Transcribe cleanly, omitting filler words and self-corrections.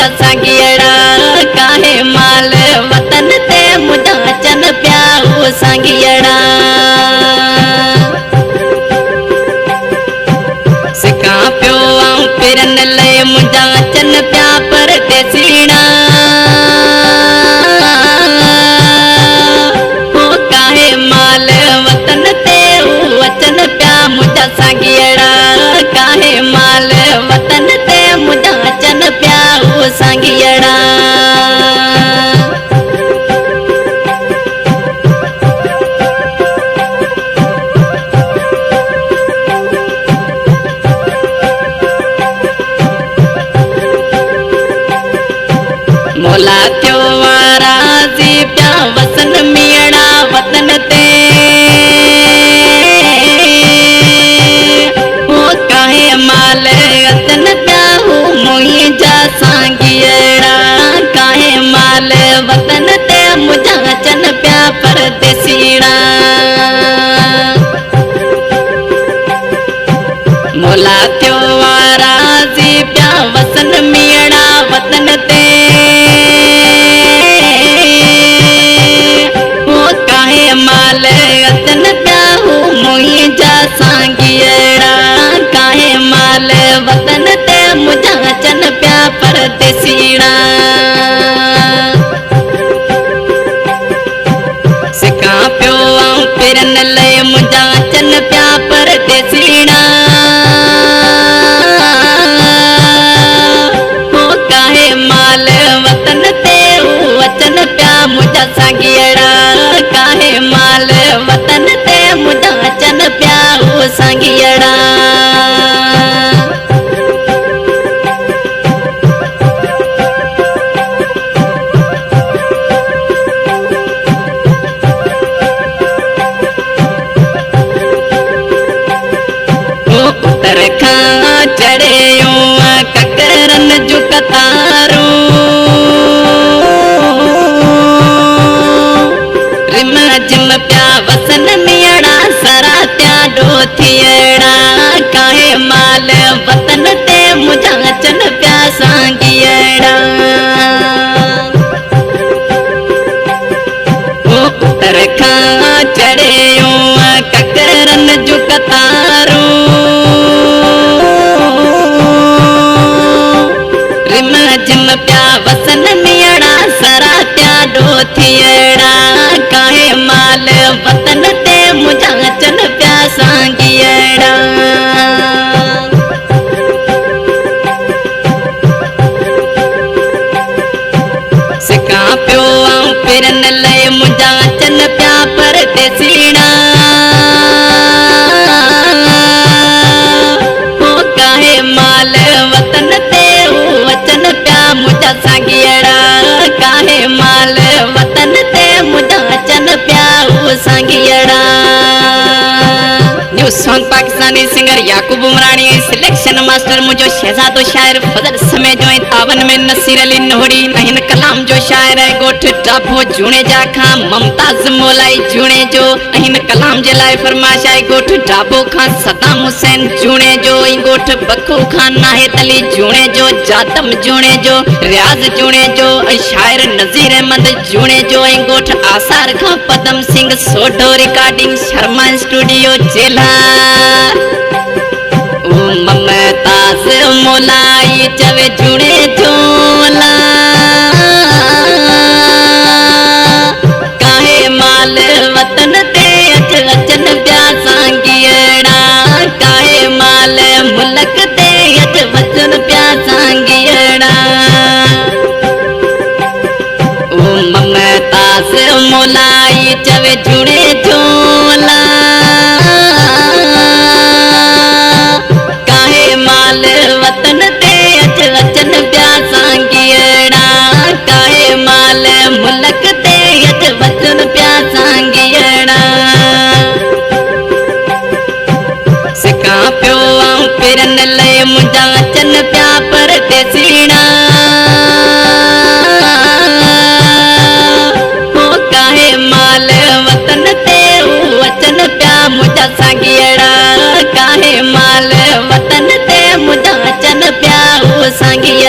मुझा सांगियड़ा काहे माल वतन ते मुझा चन प्याऊ सांगियड़ा सिका प्यो आऊं पिरन ले मुझा चन प्या पर देसीना हो काहे माल वतन ते वचन प्या मुझा सांगियड़ा काहे माल वतन ते मुझा चन प्याऊ सांगियड़ा मोला त्योवारा जी प्या वसन मियड़ा वतन ते हो काहे माल वतन प्याऊ मोही जा सांगियड़ा काहे माल वतन ते मुझा चन प्या परदेसीड़ा मोला त्योवारा जी प्या वसन मियड़ा वतन ते माल वतन प्याऊ मोही जा सांगियड़ा काहे माल वतन ते मुझा चन प्या परदेसीड़ा सिका प्यो आऊं पिरन ले मुझा चन प्या परदेसीड़ा हो काहे माल वतन ते वचन प्या मुझा सांगियड़ा काहे माल वतन ते मुझा चन प्याऊ सांगियड़ा उतर खा चढ़े ककरन जो कतारू रिम जिम प्या वसन मियड़ा सरा त्या डोथियड़ा काहे माल वतन ते मुझा चन प्या सांगियड़ा उतर खा चढ़े ककरन जो कतारू रिम जिम प्या वसन मियड़ा सरा त्या डोथियड़ा काहे माल वतन ते मुझा चन प्या सांगियड़ा सिका प्यो आऊं पिरन ले मुझा चन प्या परदेसीड़ा हो काहे माल वतन ते वचन प्या मुझा सांगियड़ा काहे माल वतन ते मुझा चन प्याऊ सांगियड़ा। New song Pakistani singer Yakub Umrani selection master मुझो शहजादो शायर फजल समय जो तावन में नसीर अली नोहड़ी नहिन कलाम जो शायर है गोठ डाभो जुने जा खां ममताज मोलाई जुने जो नहिन कलाम जे लाए फरमाइश है गोठ डाभो खां सदाम हुसैन जुने जो गोठ बखू खान नाहिद अली जुने जो जादम जुने जो रियाज जुने जो शायर नजीर अहमद जुने जो गोठ आसार खां पदम सिंह सोडो रिकॉर्डिंग शर्मा स्टूडियो जेला ममताज मोलाई चवे जुड़े झोला काहे माल वतन ते अचन प्या सांगियड़ा काहे माल मुल्क ते वचन प्या सांगियड़ा ममताज मोलाई चवे जुड़े झोला वतन ते वचन प्या सांगियड़ा काहे माल मुल्क ते वचन प्या सांगियड़ा सिका प्यो आऊं पिरन ले मुझा चन प्या परदेसीड़ा हो काहे माल वतन ते वचन प्या मुझा सांगियड़ा काहे माल वतन ते मुझा चन प्याऊ सांगियड़ा।